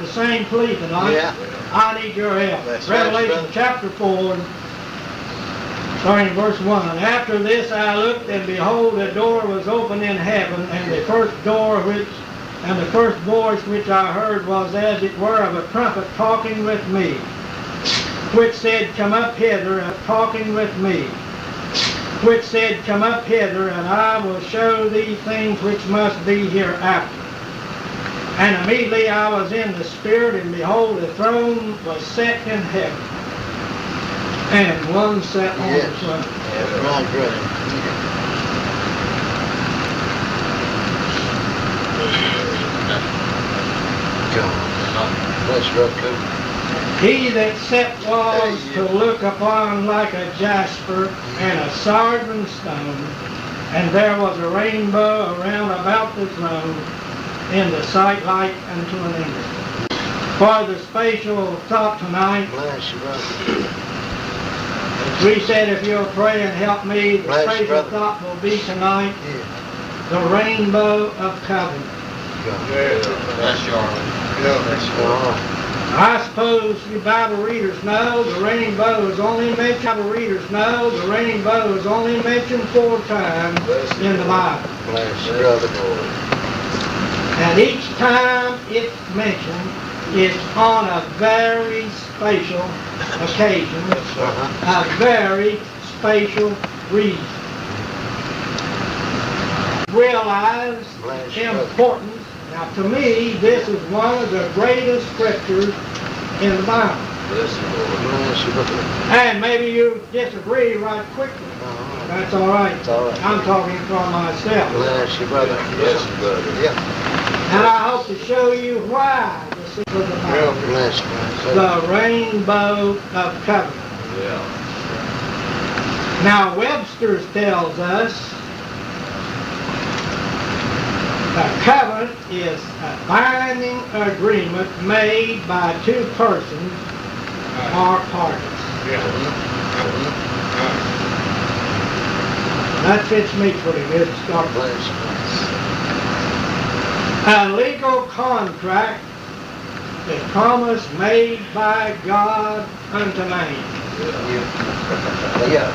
The same plea tonight. Yeah. I need your help. That's Revelation right, chapter 4, starting in verse 1. After this I looked, and behold, a door was opened in heaven, and the first voice which I heard was as it were of a trumpet talking with me, which said, Come up hither, and talking with me, which said, Come up hither, and I will show thee things which must be hereafter. And immediately I was in the Spirit, and behold, the throne was set in heaven, and one sat on the throne. Yes, right, right. That's real cool. He that sat was to look upon like a jasper and a sardine stone, and there was a rainbow around about the throne, in the sight like unto an angel. For the spatial thought tonight, Bless you, brother. we said if you'll pray and help me, the Bless you, spatial brother. thought will be tonight, Yeah. the rainbow of covenant. That's Charlie. I suppose you Bible readers know the rainbow is only mentioned. Bible readers know the rainbow is only mentioned 4 times in the Bible. Bless you, brother. And each time it's mentioned, it's on a very special occasion, a very special reason. Realize the importance. Now, to me, this is one of the greatest scriptures in the Bible. And maybe you disagree right quickly. That's all right. I'm talking for myself. Bless you, brother. Bless you, brother. Yeah. And I hope to show you why this is the Bible. Bless you, brother. The rainbow of covenant. Yeah. Now, Webster's tells us a covenant is a binding agreement made by 2 persons or parties. That fits me pretty good to start with. A legal contract is promise made by God unto man. Yeah.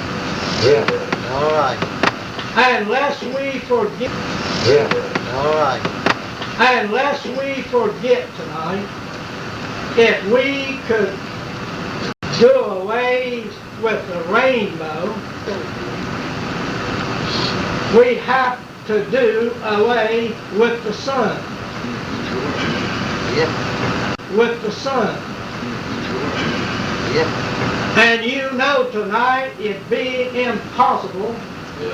All right. Unless we forget. All right. Unless we forget tonight, if we could do away with the rainbow, we have to do away with the sun. Yeah. With the sun. Yeah. And you know tonight it'd be impossible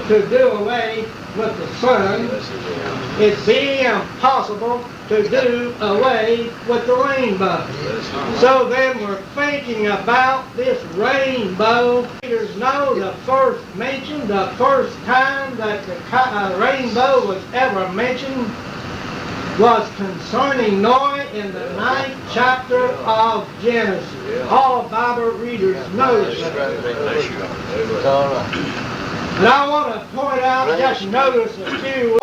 to do away with the sun. It'd be impossible to do away with the rainbow. So then we're thinking about this rainbow. Readers know the first mention, the first time that the rainbow was ever mentioned was concerning Noah in the 9th chapter of Genesis. All Bible readers know that. All right. But I want to point out, just notice a few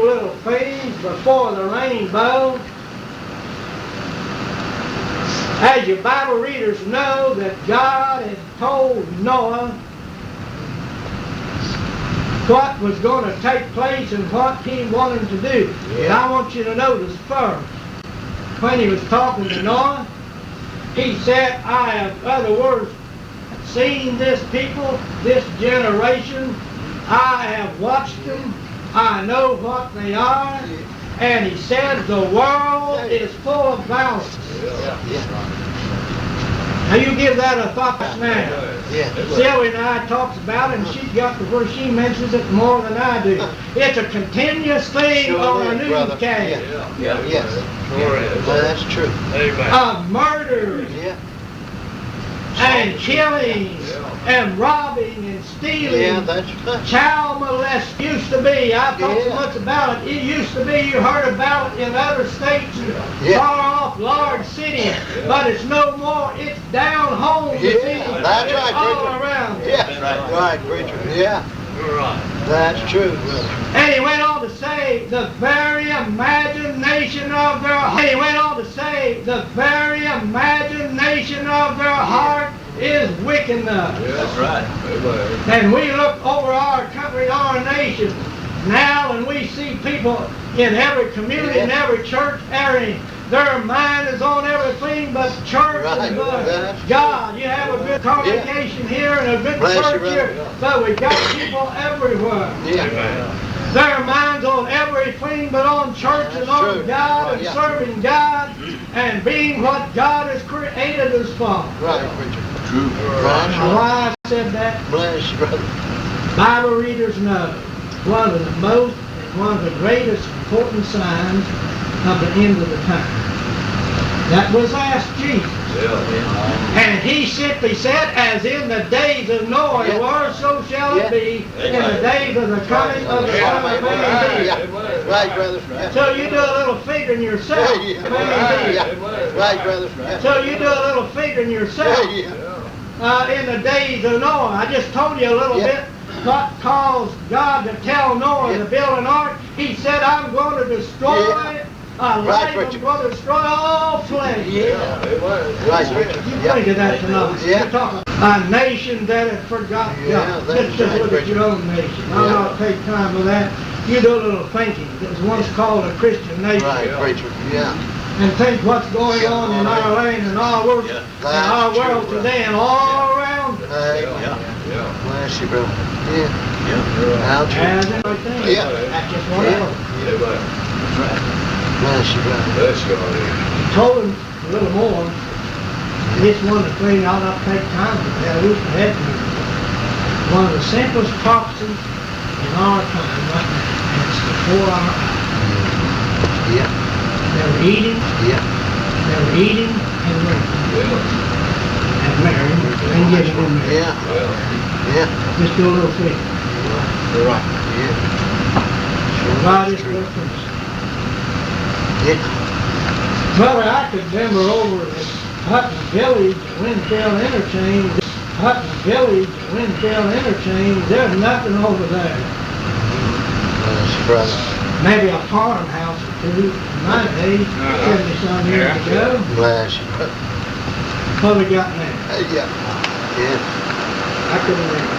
little things before the rainbow. As your Bible readers know that God had told Noah what was going to take place and what he wanted to do. And I want you to notice first, when he was talking to Noah, he said, I have, in other words, seen this people, this generation. I have watched them. I know what they are. And he said, the world is full of violence. Now you give that a thought now. Sylvia and I talks about it, and she's got to where she mentions it more than I do. It's a continuous thing on a newscast. Yes. That's true. Of murder. And killing, and robbing, and stealing. That's right. Child molest used to be. I thought so much about it. It used to be you heard about it in other states, far off large cities, but it's no more. It's down home. That's right, all preacher. around. Right, preacher. Yeah. You're right. That's true. And he went on to say, the very imagination of their heart say the very imagination of their heart is wickedness. That's right. And we look over our country, our nation now, and we see people in every community, in every church area. Their mind is on everything but church and God. You have a good congregation here and a good church here, but we got people everywhere. Their mind's on everything but on church and on God and serving God and being what God has created us for. Right, preacher. True. Now, why I said that? Bless you, brother. Bible readers know one of the most, one of the greatest important signs of the end of the time. That was asked Jesus. And he simply said, as in the days of Noah were, so shall it be in the days of the coming of the Son of Man. Right, brother. So you do a little figuring yourself. Right, brother. So you do a little figuring yourself. In the days of Noah. I just told you a little bit what caused God to tell Noah to build an ark. He said, I'm going to destroy life. I'm going to destroy all flesh. Right, You think of that tonight. You're talking a nation that had forgotten God. Just look at your own nation. I'll not take time with that. You do a little thinking. It was once called a Christian nation. Right, preacher. And think what's going on in our land and our world, today and all around us. Bless you, brother. As everything. That's just what it was. That's right. Bless you, brother. He told him a little more. This one of the things I'll not take time to tell. I wish I had to. One of the simplest prophecies in our time right now. And it's before our eyes. They were eating. They were eating and drinking. And marrying and getting in married. Just do a little thing. Right. God is good for us. Brother, I could remember over at Hutton Village, Winfield Interchange. Hutton Village, Winfield Interchange. There's nothing over there. Bless you, brother. Maybe a farmhouse or two in my day, 70-some years ago. Bless you, brother. What we got now? I could remember.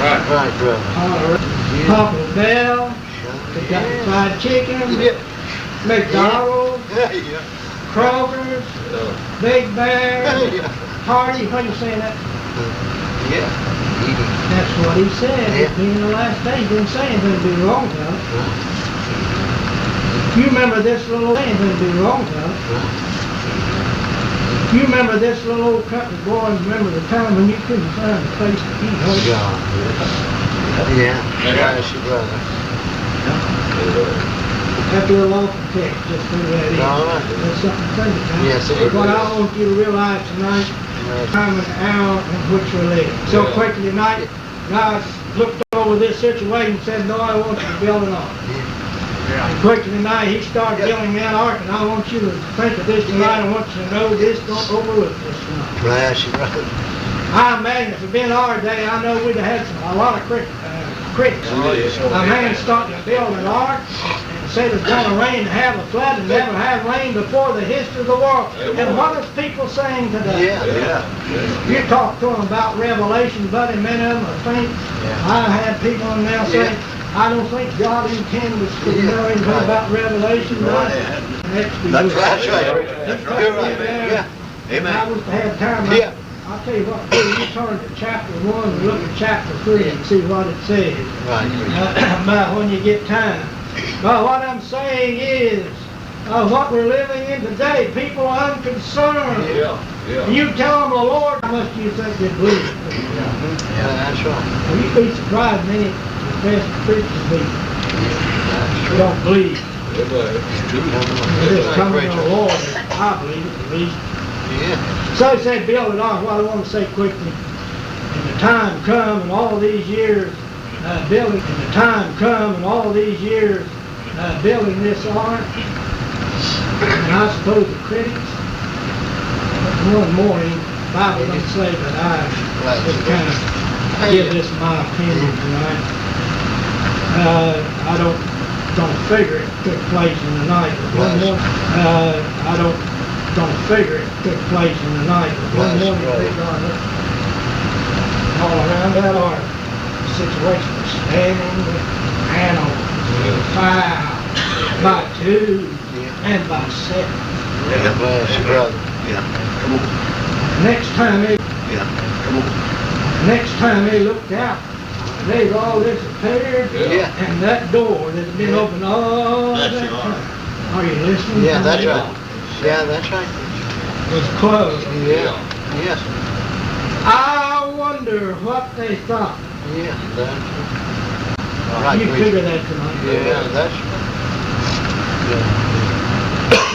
Right, brother. Taco Bell, Kentucky Fried Chicken, McDonald's, Kroger's, Big Bear, Hardy. What are you saying that? That's what he said. It being the last day, he didn't say anything to be wrong with it. You remember this little thing to be wrong with it. You remember this little old country boy, and remember the time when you couldn't find a place to eat, huh? Bless you, brother. That little awful text, just through that in. That's something to think about. Yes, it is. What I want you to realize tonight, time and hour in which we're living. So quickly tonight, God looked over this situation and said, no, I want you to build an ark. And quickly tonight, he started building that ark, and I want you to think of this tonight. I want you to know this, don't overlook this tonight. Bless you, brother. I imagine if it had been our day, I know we'd have had a lot of critics. A man starting to build an ark and said it's going to rain and have a flood and never have rain before the history of the world. And what is people saying today? You talk to them about Revelation, buddy, many of them think. I had people now saying, I don't think God intended us to know anything about Revelation. That's right. You're right. Amen. I was to have time. I'll tell you what, you turn to chapter 1 and look at chapter 3 and see what it says. About when you get time. But what I'm saying is, what we're living in today, people are unconcerned. You tell them the Lord, how much do you think they believe? That's right. You'd be surprised many professed Christians don't believe. It's true. It's coming to the Lord, I believe it at least. So he said, build an ark. What I want to say quickly, and the time come and all these years building this ark, and I suppose the critics, one morning, the Bible doesn't say, but I just kind of give this my opinion tonight. don't figure it took place in the night. One morning, I don't figure it took place in the night. One morning, they got up all around that ark. The situation was standing with animals, 5 by 2 and by 7. Yeah, bless you, brother. Yeah, come on. Next time they Come on. Next time they looked out, they've all disappeared. Yeah. And that door that's been open all that time. Are you listening? Yeah, that's right. Yeah, that's right. Was closed. Yeah. Yes. I wonder what they thought. Yeah, that's right. You figure that tonight. Yeah, that's right.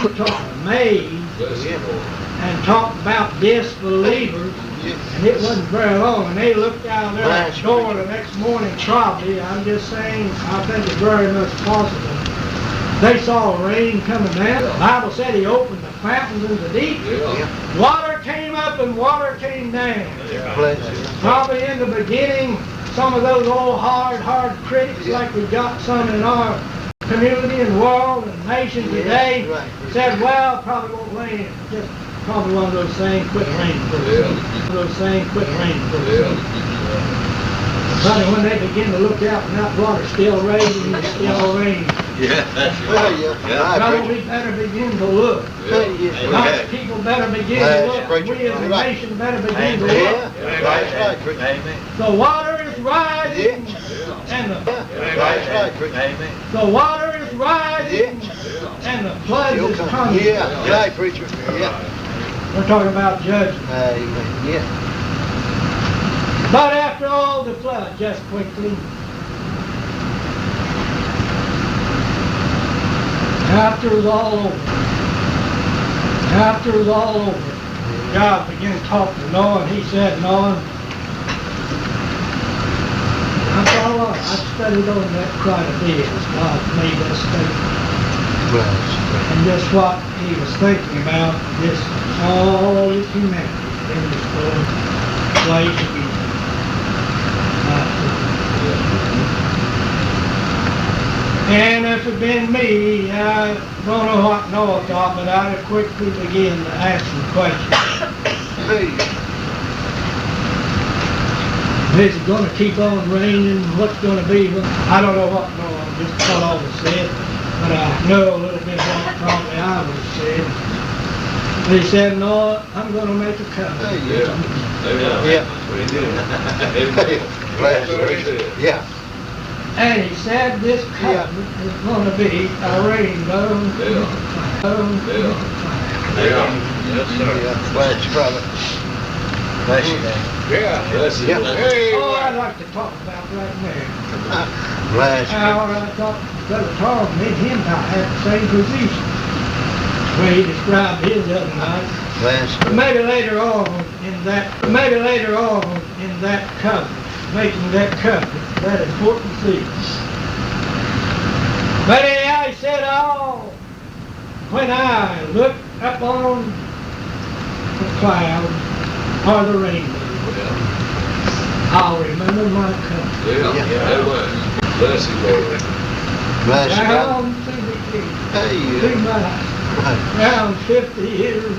You talk amazed and talk about disbelievers. And it wasn't very long, and they looked out there at the door the next morning, probably, I'm just saying, I think it's very much possible. They saw rain coming down. The Bible said he opened the fountains in the deep. Water came up and water came down. Probably in the beginning, some of those old hard critics, like we got some in our community and world and nation today, said, well, probably won't rain. Just probably one of those saying, quit raining. One of those saying, quit raining. But when they begin to look out and that water still raining, it's still raining. Yeah, that's right. Brother, we better begin to look. God's people better begin to look. We as a nation better begin to look. The water is rising. And the water is rising. And the flood is coming. Yeah, right, preacher. Yeah. We're talking about judgment. Yeah. But after all the flood, just quickly, after it was all over, God began to talk to Noah, and he said, Noah, I thought, I studied on that quite a bit as God made that statement. And just what he was thinking about, this all this humanity in this world place again. And if it had been me, I don't know what Noah thought, but I'd have quickly begin to ask some questions. Is it going to keep on raining? What's going to be? I don't know what Noah just what all was said, but I know a little bit what probably I would have said. But he said, Noah, I'm going to make a covenant. Yeah. And he said this covenant is going to be a rainbow. Yes, sir. Bless you, brother. Bless you, man. Bless you. Oh, I'd like to talk about right now. Bless you. How I thought Brother Charles made him not have the same position. The way he described his other night. Bless you. Maybe later on in that covenant, making that covenant, that important thing. But anyhow, he said, oh, when I look up on the clouds or the rainbow, I'll remember my covenant. Bless you, Lord. Bless you, Down to the end, to my round 50 years of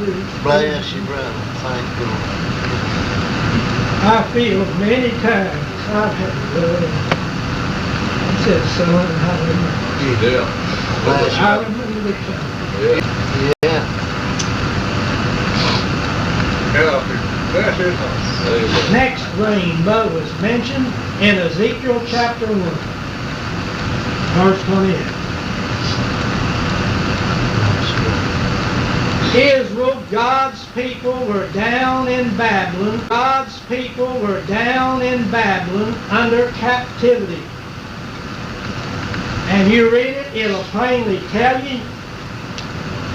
bless you, brother. Thank you. I feel many times I've had love. I said, son, I remember. Bless you. I remember the time. Yeah. Next rainbow was mentioned in Ezekiel chapter 1, verse 28. Israel, God's people were down in Babylon. God's people were down in Babylon under captivity. And you read it, it'll plainly tell you.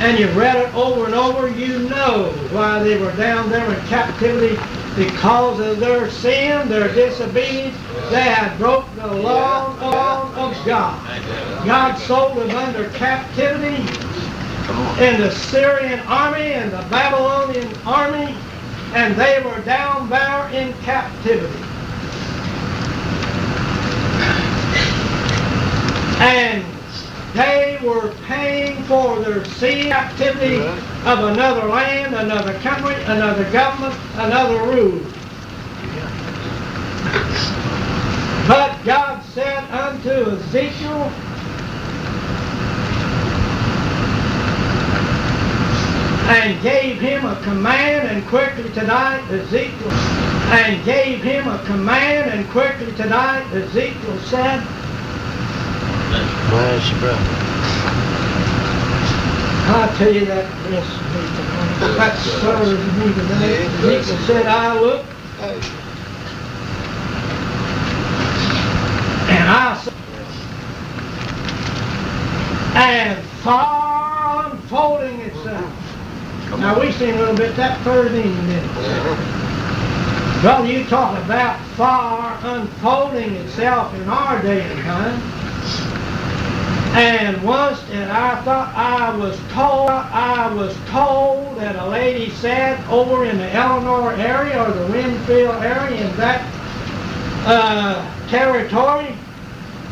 And you read it over and over, you know why they were down there in captivity. Because of their sin, their disobedience, they had broke the law of God. God sold them under captivity in the Syrian army and the Babylonian army, and they were down there in captivity. And They were paying for their sin, activity of another land, another country, another government, another rule. But God said unto Ezekiel, and gave him a command, and quickly tonight Ezekiel, and gave him a command, and quickly tonight Ezekiel said, Bless you, brother. I'll tell you that that stirs me today. Ezekiel said, I looked, and I saw, and far unfolding itself. Now we seen a little bit that further in a minute. Brother, you talk about far unfolding itself in our day and time. And once that I thought I was told that a lady sat over in the Eleanor area or the Winfield area in that territory.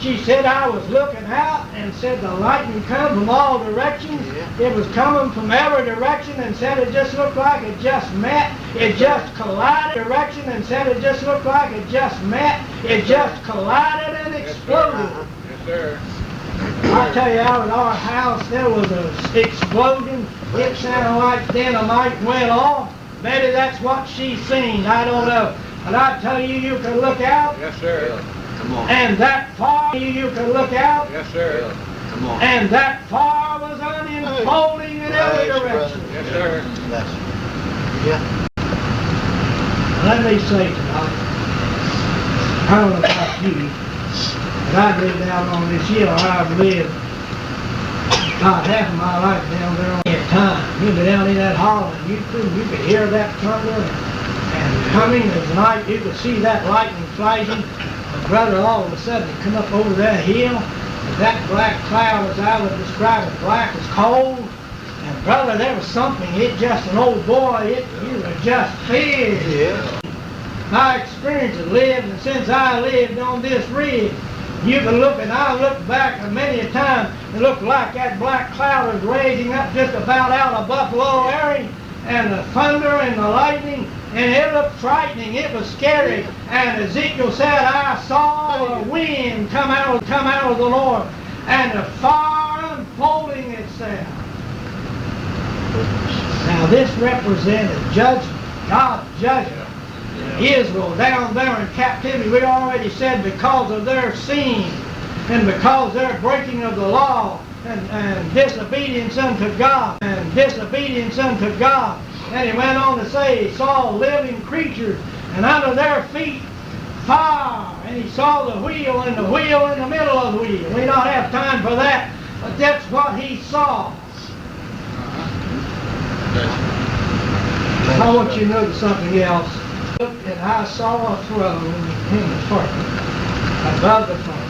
She said I was looking out and said the lightning come from all directions. It was coming from every direction and said it just looked like it just met. It just collided direction and said it just looked like it just met. It just collided and exploded. Yes, sir. I tell you, out at our house there was an explosion. It sounded like dynamite went off. Maybe that's what she seen. I don't know. But I tell you, you can look out. Yes, sir. Come on. And that far you could look out. Yes, sir. Come on. And that far was unfolding in every direction. Yes, sir. Bless you. Yeah. Let me say tonight, I don't know about you, but I've lived out on this hill. I've lived about half of my life down there on that time. You'd be down in that hollow and you could hear that thunder and coming as night. You could see that lightning flashing. But brother, all of a sudden it come up over that hill. And that black cloud, as I would describe it, black as coal. And brother, there was something. It just an old boy. You were just feared. Yeah. My experience has lived, and since I lived on this ridge, you can look, and I looked back many a time, it looked like that black cloud was raising up just about out of Buffalo area, and the thunder and the lightning, and it looked frightening, it was scary. And Ezekiel said, I saw a wind come out of the Lord, and the fire unfolding itself. Now this represented judgment, God's judgment. Israel down there in captivity, we already said because of their sin and because their breaking of the law and disobedience unto God and he went on to say he saw living creatures and under their feet fire, and he saw the wheel and the wheel in the middle of the wheel. We don't have time for that, but that's what he saw. I want you to notice something else. And I saw a throne in the firmament, above the throne.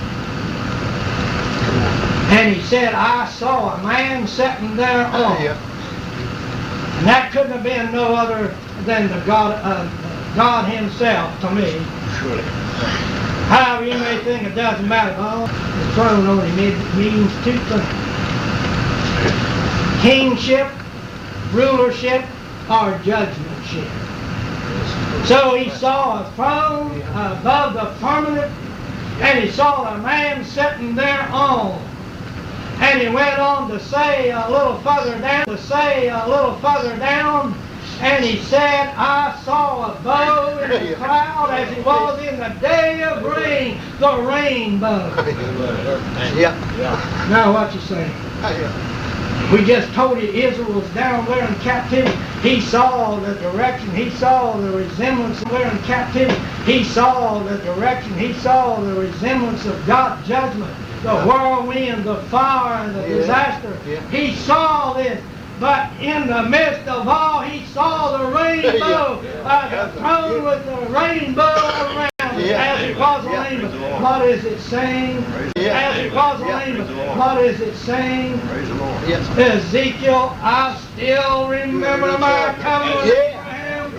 And he said, I saw a man sitting there on. And that couldn't have been no other than the God himself to me. Surely. However, you may think it doesn't matter. Oh, the throne only means two things. Kingship, rulership, or judgmentship. So he saw a throne above the firmament, and he saw a man sitting thereon. And he went on to say a little further down, and he said, I saw a bow in the cloud as it was in the day of rain, the rainbow. Yeah. Now what you say? We just told you Israel was down there in captivity. He saw the direction. He saw the resemblance there in captivity. He saw the direction. He saw the resemblance of God's judgment, the whirlwind, the fire, and the disaster. He saw this. But in the midst of all, he saw the rainbow, the throne with the rainbow around it, as it was a rainbow. What is it saying? As it was a rainbow. What is it saying? Ezekiel, I still remember my covenant with Abraham.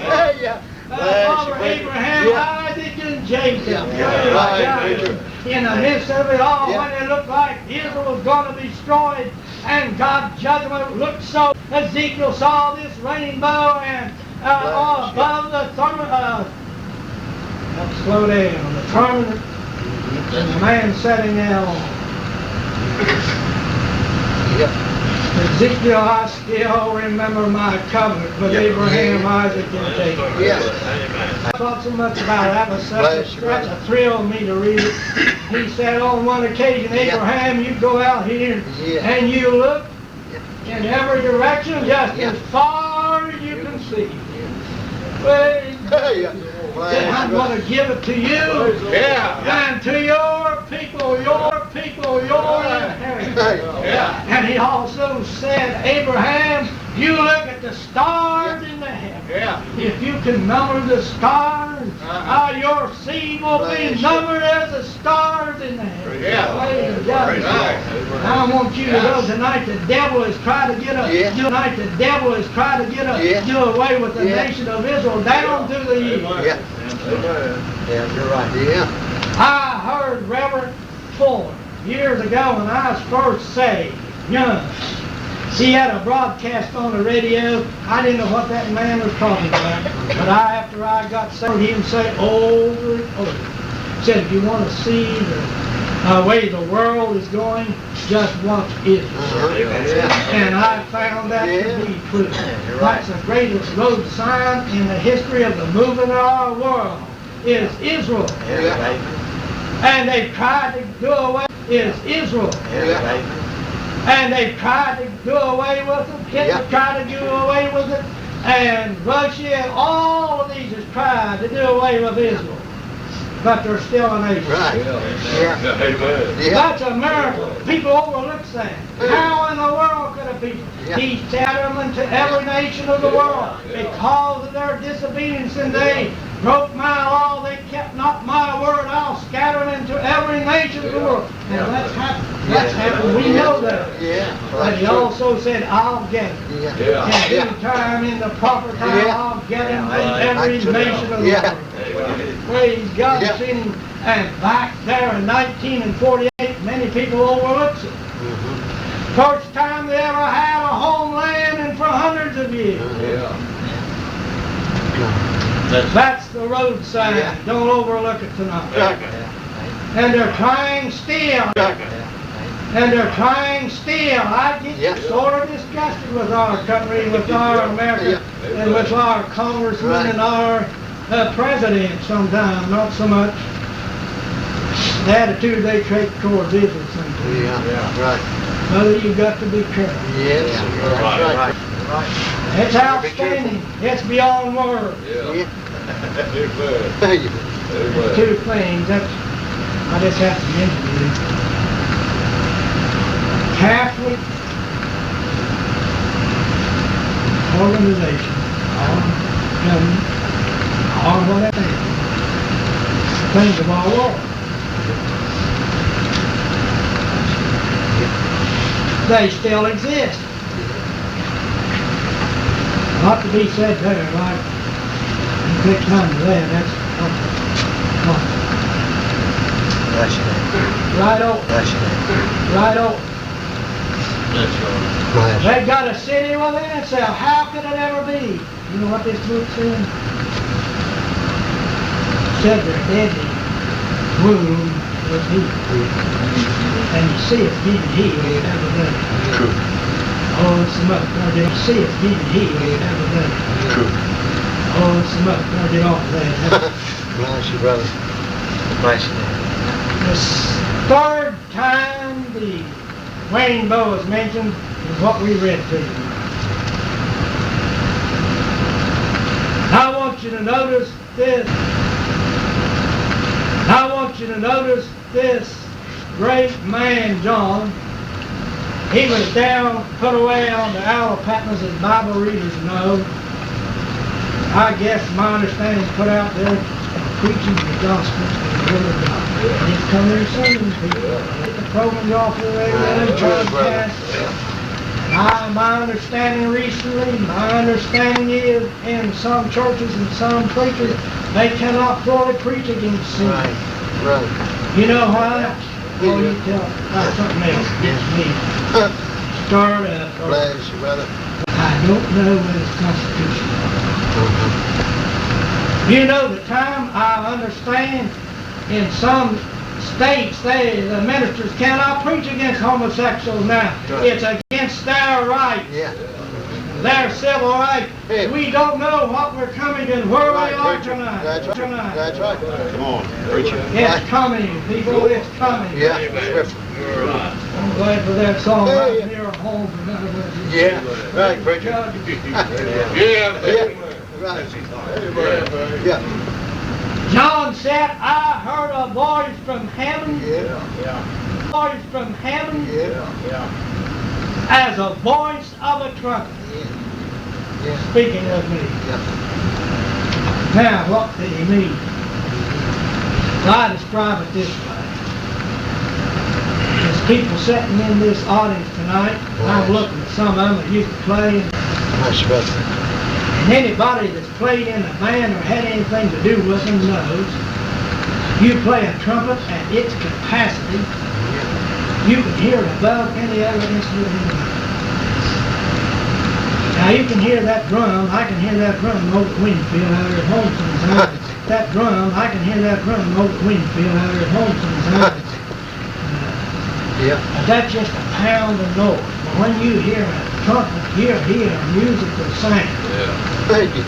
Father Abraham, Isaac, and Jacob. Yeah. Praise Right, God. preacher. In the midst of it all, Yeah. when it looked like Israel was going to be destroyed and God's judgment looked so, Ezekiel saw this rainbow and above the slow down, the firmament, and the man sitting there on. Yeah. Ezekiel, I still remember my covenant with Abraham, Isaac, and Jacob. Yes. I thought so much about it. That was such a thrill me to read it. He said on one occasion, Abraham, you go out here and you look in every direction just as far as you can see. Praise God. Then I'm going to give it to you and to your people, your inheritance. And he also said, Abraham, you look at the stars in the heaven. If you can number the stars, your seed will be numbered as the stars in the heaven. Praise God. I want you to know tonight the devil is trying to get us. Tonight the devil is trying to get us do away with the nation of Israel down through the years. Yeah, you're right. Yeah. I heard Reverend Ford years ago when I was first saved, young. He had a broadcast on the radio. I didn't know what that man was talking about. But after I got saved, I heard him say over and over. He said, if you want to see the way the world is going, just watch Israel. And I found that to be true. That's the greatest road sign in the history of the movement of our world is Israel. And they've tried to do away with Israel. And they've tried to do away with it. Hitler tried to do away with it. And Russia and all of these has tried to do away with Israel. But they're still a nation. That's a miracle. People overlook that. How in the world could a people? He scattered them into every nation of the world because of their disobedience, and they broke my law. They kept not my word. I'll scatter them into every nation of the world. And that's happened. That's happened. We know that. But he also said, I'll get it. In due time, in the proper time, I'll get him from every nation of the world. Praise God. And back there in 1948, many people overlooked it. First time they ever had a homeland in for hundreds of years. That's the road sign. Don't overlook it tonight. And they're trying still. And they're trying still. I get sort of disgusted with our country, with our America, and with our congressmen and our president sometimes, not so much. The attitude they take towards Israel sometimes. Mother, you've got to be careful. It's outstanding. It's beyond words. Two things. I just have to mention these. Catholic organization, or whatever, things of our world. They still exist. Not to be said there, like, you take time to that, that's right over. They've got a city within itself. How could it ever be? You know what this book said? It said their deadly wound was healed. And you see it's getting healed every day. Oh, it's some up. You see it's getting healed every day. Oh, it's some up. Get off of that. Bless you, brother. Bless you. The third time the rainbow is mentioned is what we read to you. I want you to notice this. I want you to notice this great man, John. He was down, put away on the Isle of Patmos, as Bible readers know. I guess my understanding is put out there preaching the gospel of the Word of God. And he's come there soon, people. Get the programs off the radio, broadcast. My understanding recently, my understanding is in some churches and some preachers, They cannot fully preach against sin. Right. Right. You know how? Oh, you tell something else gets me stirred up. Bless you, brother. I don't know whether it's constitutional. You know, the time I understand in some states, the ministers cannot preach against homosexuals now. Right. It's against their rights. Yeah. Their civil rights. Yeah. We don't know what we're coming and where Right, we are preacher. tonight. That's right. Tonight. That's right. Come on, preacher. It's coming, people. It's coming. Yeah. I'm glad for that song Yeah, right yeah. near home. For none of us. Yeah. Right, preacher. God, Yeah. Right. Yeah. John said, I heard a voice from heaven, Yeah. voice from heaven, Yeah. as a voice of a trumpet, Yeah. speaking of me. Yeah. Now, what did he mean? I describe it this way. There's people sitting in this audience tonight. I'm looking at some of them that used to play. Bless you, brother. And anybody that's played in a band or had anything to do with them knows you play a trumpet at its capacity, you can hear it above any other instrument in the world. Now you can hear that drum, I can hear that drum over the Winfield out here at home sometimes. That drum, I can hear that drum over the Winfield out here at home sometimes. Yeah. That's just a pound of noise. But when you hear a trumpet, you hear a musical sound. Thank you.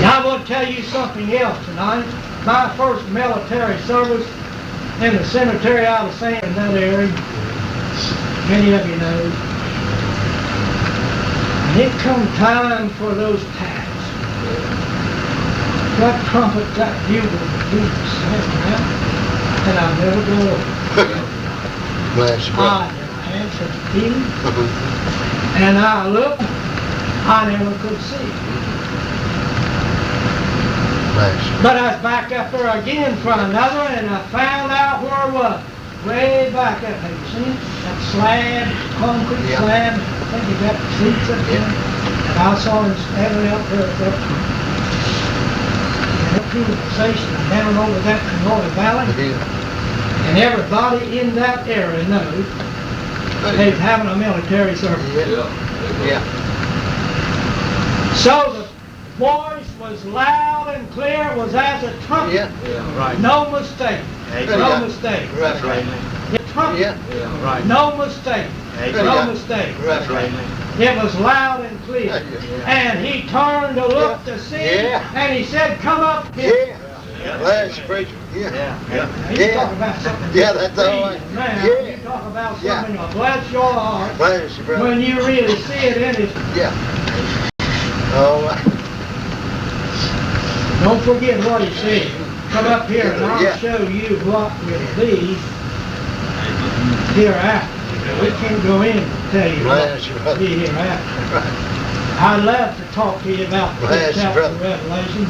Now I want to tell you something else tonight. My first military service in the cemetery out of San in that area, many of you know. And it come time for those taps. That trumpet, that bugle, the bugle sound out, and I'll never go over. Bless you, I brother. never had such a feeling. And I looked, I never could see. Bless you. But I was back up there again for another, and I found out where it was. Way back up, have you seen it? That slab, concrete Yeah. slab, I think you got the seats up there. And I saw him standing out there at that point. And that station down over that Canora Valley, Yeah. and everybody in that area knows they're having a military service. Yeah. Yeah. So the voice was loud and clear, it was as a trumpet. Yeah. Right. No mistake. Yeah. No mistake. Right. Right. The trumpet. Yeah. Right. No mistake. Yeah. No mistake. Right. Right. It was loud and clear. Yeah. And he turned to look to see, Yeah. and he said, come up here. Yeah. Bless you, preacher. Yeah. Now, you Yeah. talk about something. Yeah, that's all right. Now, Yeah. you talk about Yeah. something that'll bless your heart Bless you, brother. when you really see it in it. Yeah. All right. Don't forget what he said. Come up here and I'll Yeah. show you what will be hereafter. We can't go in and tell you what Bless you, will brother. be hereafter. Right. I'd love to talk to you about the Bless fifth you, chapter of brother. Revelation.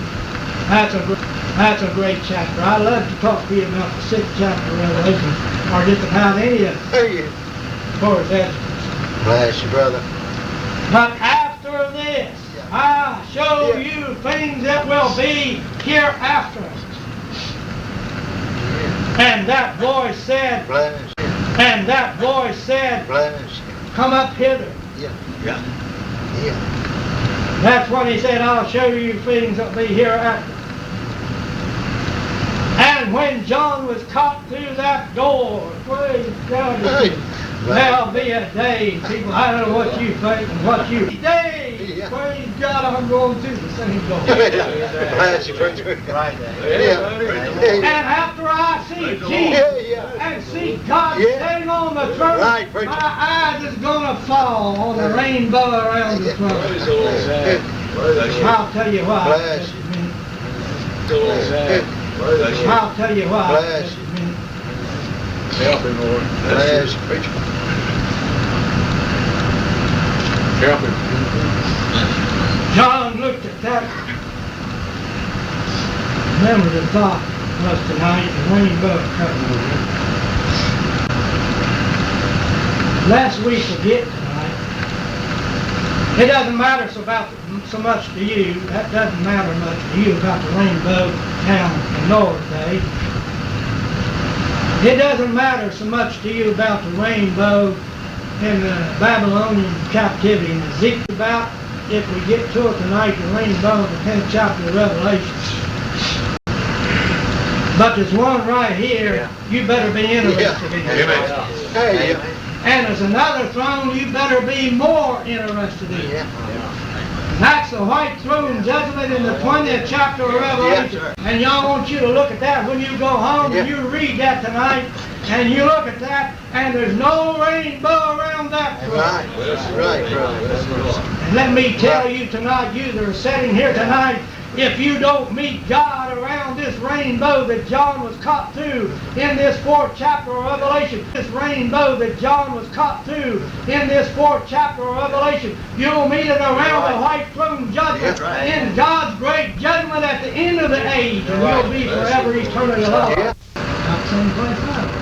That's a great chapter. I'd love to talk to you about the sixth chapter of Revelation, or just about any of it, Hey, you. as far as that's concerned. Bless you, brother. But after this, I show Yeah. you things that will be hereafter. And that voice said, Bless you. and that voice said, Bless you. come up hither. Yeah. Yeah. Yeah. That's when he said, I'll show you things that will be hereafter. And when John was caught through that door, praise God, Hey. there'll be a day, people, I don't know what you think and what you day, Yeah. praise God, I'm going through the same door. Bless you, preacher. Right. Yeah. And after I see Jesus Yeah, yeah. and see God Yeah. sitting on the throne, Right, preacher. my eyes is gonna fall on the rainbow around the throne. I'll tell you why. Bless Just you. a minute. Bless I'll tell you why. Bless Just a minute. Help him, Lord. you, preacher. Help him. John looked at that. Remember the thought was tonight, the rainbow coming. Lest we forget tonight, It doesn't matter so much to you. That doesn't matter much to you about the rainbow down in Noah's day. It doesn't matter so much to you about the rainbow in the Babylonian captivity in Ezekiel. About, if we get to it tonight, the rainbow in the 10th chapter of Revelation. But there's one right here you better be interested in. Hey, And there's another throne you better be more interested in. And that's the white throne judgment in the 20th chapter of Revelation. And y'all want you to look at that when you go home and you read that tonight. And you look at that, and there's no rainbow around that throne. Right. And let me tell you tonight, you that are sitting here tonight, if you don't meet God around this rainbow that John was caught to in this 4th chapter of Revelation, this rainbow that John was caught to in this 4th chapter of Revelation, you'll meet it around the white throne judgment in God's great judgment at the end of the age, and you'll be forever eternally loved. Not someplace else.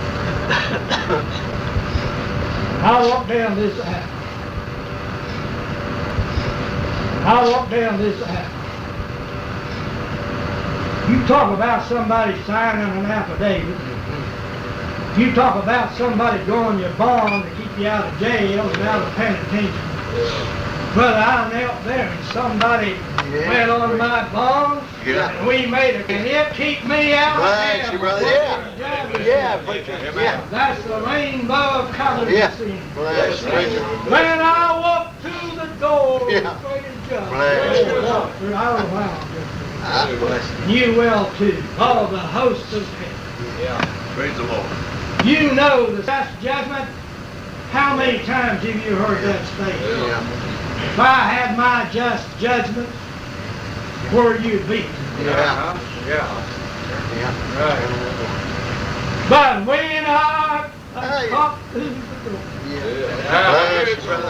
I walk down this aisle. You talk about somebody signing an affidavit. You talk about somebody drawing your bond to keep you out of jail and out of penitentiary. Brother, I knelt there and somebody went on my bond and we made it. And it keep me out of jail. Brother. Yeah. That's the rainbow of covenant sin. When I walk through the door, you will too. All the hosts of heaven. Praise the Lord. You know the just judgment. How many times have you heard that statement? If I had my just judgment, where you'd be. But when I come through the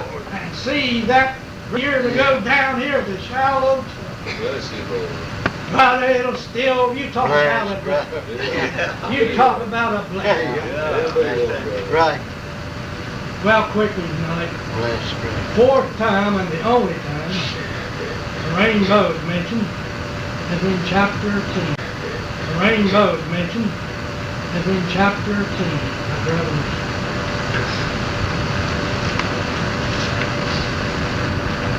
door and see that years ago down here at the Shiloh Church, but it'll still, you talk about a blessing. You talk about a blessing. Right. Well, quickly tonight, 4th time and the only time the rainbow is mentioned is in chapter 10. The rainbow is mentioned is in chapter 10 of Revelation.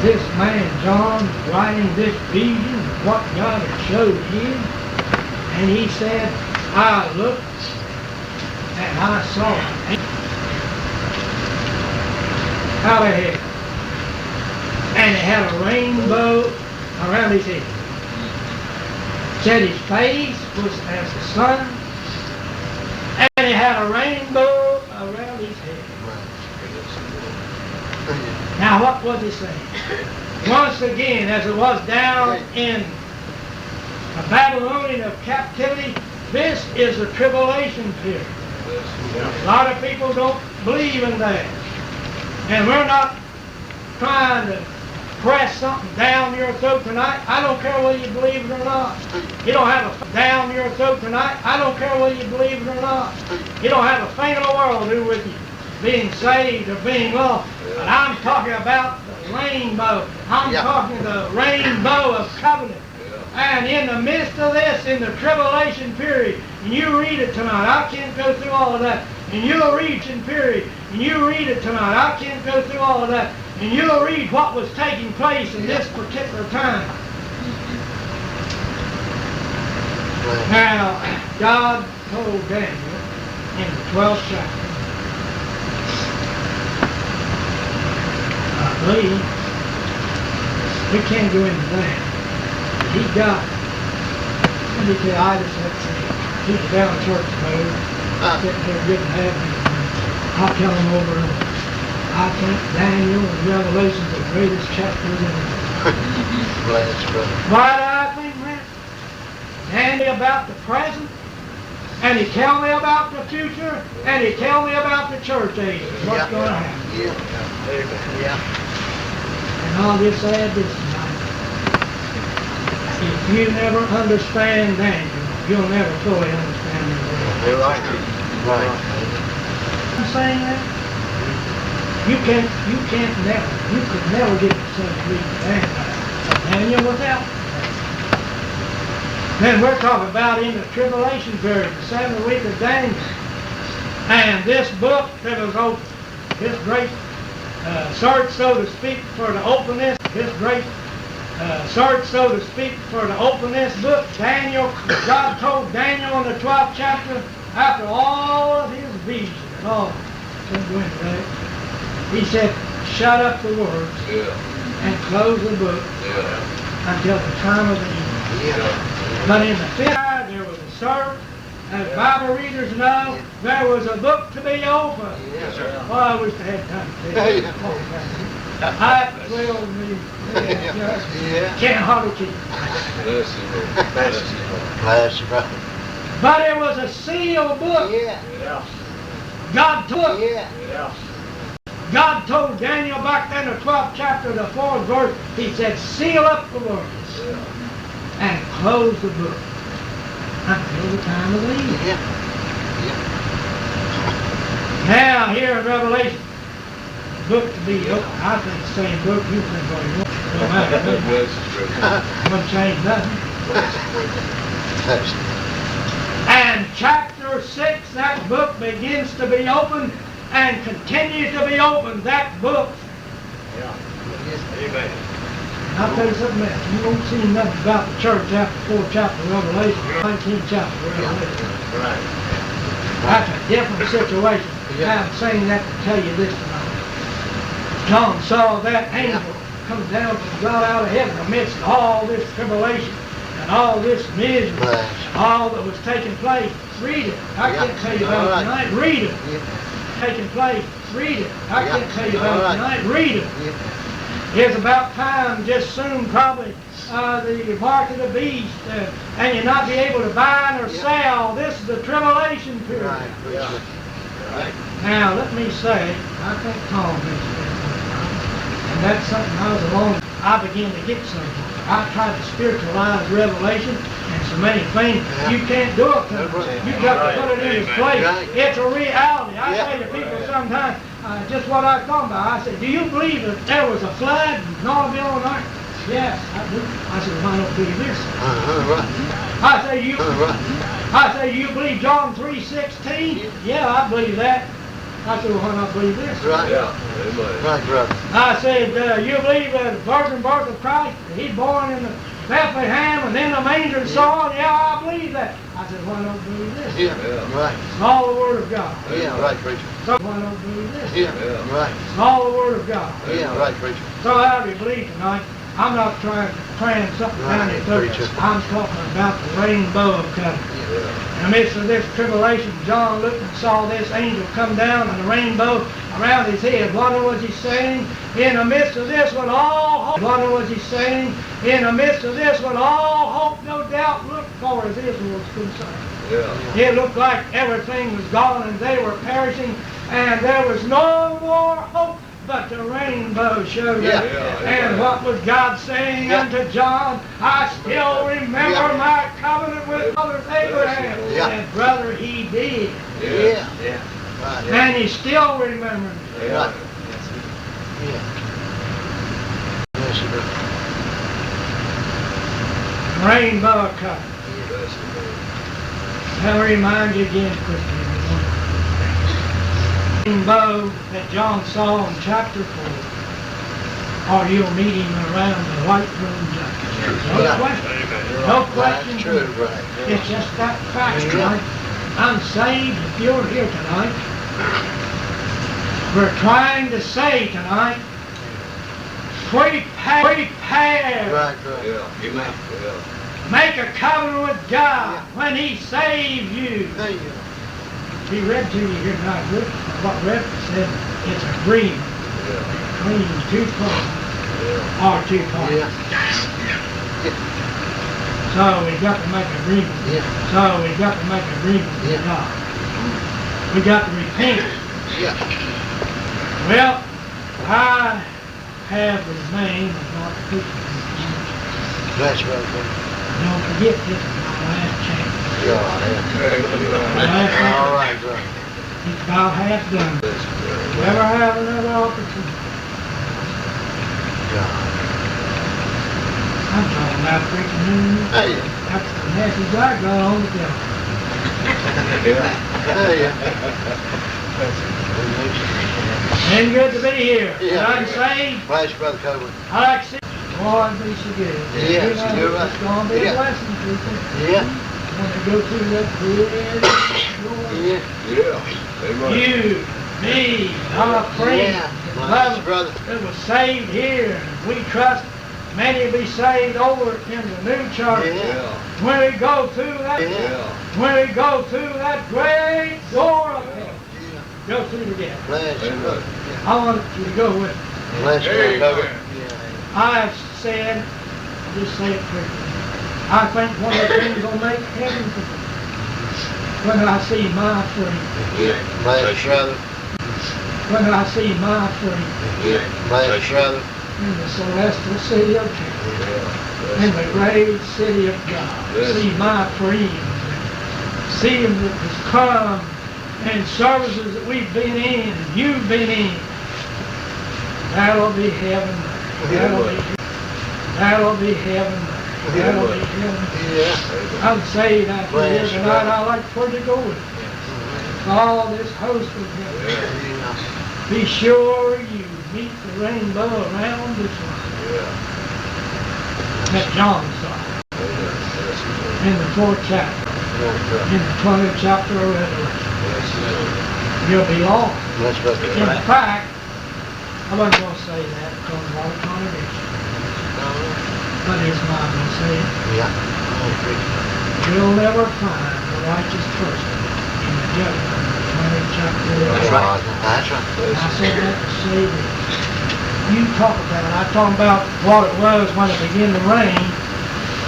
This man, John, writing this vision of what God had showed him, and he said, I looked and I saw out ahead, and it had a rainbow around his head. Said his face was as the sun, and it had a rainbow around his head. Now what was he saying? Once again, as it was down in the Babylonian of captivity, this is the tribulation period. A lot of people don't believe in that. And we're not trying to press something down your throat tonight. I don't care whether you believe it or not. You don't have a down your throat tonight. I don't care whether you believe it or not. You don't have a thing in the world to do with you being saved or being lost. But I'm talking about the rainbow. I'm talking the rainbow of covenant. And in the midst of this, in the tribulation period, and you read it tonight, I can't go through all of that. And you'll read in period, and you read it tonight. I can't go through all of that. And you'll read what was taking place in this particular time. Now, God told Daniel in the 12th chapter, I believe, we can't go into that. He got, let me tell you, I just have to say, he's down church mode, sitting there getting happy. I'll tell him over and over. I think Daniel and Revelation are the greatest chapters in the Bible. Why do I think that? Daniel about the present, and he tell me about the future, and he tell me about the church age. What's going to happen? And I'll just add this tonight. If you never understand Daniel, you'll never fully understand the world. Right. I'm saying that. You could never get the same reading of Daniel without. Then we're talking about in the tribulation period, the 7th week of Daniel. And this book that was open, this great search, so to speak, for the openness, this great search, so to speak, for the openness book, Daniel, God told Daniel in the 12th chapter, after all of his visions and all, he said, shut up the words and close the book until the time of the end. But in the 5th hour, there was a search. As Bible readers know, there was a book to be opened. Yes, sir. Oh, I wish I had time to tell you. I thrilled me. Can't hardly keep it. Bless you, brother. But it was a sealed book. God took. God told Daniel back then, the 12th chapter, the 4th verse, he said, seal up the words and close the book until the time of the end. Now, here in Revelation, book to be open. I think the same book you think what you want. No matter. Wouldn't change nothing. And chapter 6, that book begins to be opened and continues to be opened. That book. Amen. I'll tell you something else. You won't see nothing about the church after 4th chapter of Revelation, 19th chapter of Revelation. That's a different situation. I'm saying that to tell you this tonight. John saw that angel come down from God out of heaven amidst all this tribulation and all this misery, all that was taking place. Read it. I can't tell you about it tonight. Read it. Taking place. Read it. I can't tell you about it tonight. Read it. It's about time, just soon probably, the mark of the beast, and you'll not be able to buy nor sell. This is the tribulation period. Now, let me say, I think Tom mentioned this, and that's something I was alone. I began to get something. I tried to spiritualize Revelation and so many things. You can't do it. You've got to put it in its place. It's a reality. I tell you people sometimes, just what I was talking about. I said, do you believe that there was a flood in Norville and Arkansas? Yes, I do. I said, well, I don't believe this. I say, you believe John 3:16? Yeah, I believe that. I said, well, why not believe this? Right, brother. I said, you believe the virgin birth of Christ? He's born in Bethlehem and then the manger and so on? Yeah, I believe that. I said, why don't believe this? It's all the Word of God. Preacher. So why don't believe this? It's all the Word of God. Preacher. So how do you believe tonight? I'm not trying to cram something down your throat. I'm talking about the rainbow of covenant. In the midst of this tribulation, John looked and saw this angel come down and the rainbow around his head. What was he saying? In the midst of this, when all hope, what was he saying? In the midst of this, when all hope, no doubt, looked for as Israel was concerned. It looked like everything was gone and they were perishing and there was no more hope. But the rainbow showed up. And what was God saying unto John? I still remember my covenant with Father Abraham. And brother, he did. And he still remembers. Rainbow covenant. I'll remind you again quickly. Rainbow that John saw in chapter 4, or you'll meet him around the white throne judgment. No question. No question. It's just that fact tonight. I'm saved if you're here tonight. We're trying to say tonight, prepare. Make a covenant with God when He saves you. He read to you here tonight. What Rev said, it's agreement between two parties or two parties. So we've got to make agreement. So we've got to make agreement with God. We've got to repent. Well, I have remained of not preaching. Don't forget this is my last chance. All right, brother. He's about half done. Never have another opportunity. I'm talking about preaching news. Hey. That's the message I got on the devil. Ain't good to be here. Yeah. Like I say, Bless you, Brother Covert. I like to see. Lord be so good. Yeah, You know, you're right. It's going to be Yeah. a blessing, people. Yeah. When they go through that bridge, Yeah. Yeah. Amen. you, me, our friends, Yeah. and Bless you, brothers brother. that was saved here. We trust many will be saved over in the new church. Yeah. When we go through that, Yeah. when we go through that great door of heaven, Yeah. go through together. Bless you, brother. I want you to go with me. Bless you, Brother Covert. I've said, just say it quickly, I think one of the things that'll make heaven for me, when I see my friend, Bless you, brother. when I see my friend Bless you, brother. in the celestial city of heaven, in the great city of God, see my friends, see them that has come, and services that we've been in, and you've been in, that'll be heaven. That'll be heaven. That'll be heaven. That'll be heaven. Yeah. I'm saved after here Bless you, tonight. brother. I like where to go with it. All this host of heaven. Be sure you meet the rainbow around this one. That John saw in the 4th chapter, in the 20th chapter of Revelation. You'll be lost. Bless you, brother. In fact, I wasn't going to say that because of a lot of contradiction. But it's not going to say it. Yeah. You'll never find a righteous person in the judgment of the 20th chapter of That's Revelation. right. That's right. I said that to say this. You talk about it. I talk about what it was when it began to rain,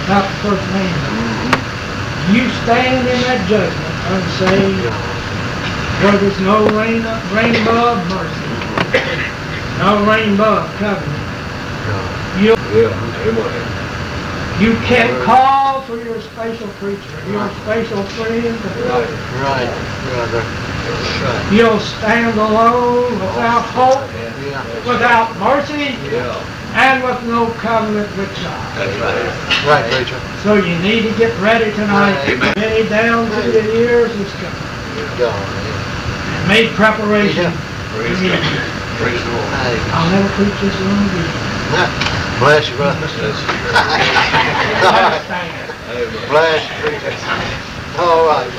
about the first rainbow. You stand in that judgment and say, where there's no rainbow of mercy, no rainbow of covenant. You can't call for your special preacher, your special friend. Right, brother. Right. You'll stand alone without hope, Yeah. without mercy, and with no covenant with God. That's right. Right, preacher. So you need to get ready tonight. Amen. Many down to the ears is coming. God. And make preparation. Praise to meet God. you. Praise the Lord. Hey. I'll never preach this one again. Bless you, brother. Last stand. Amen. Bless you, preacher. All right.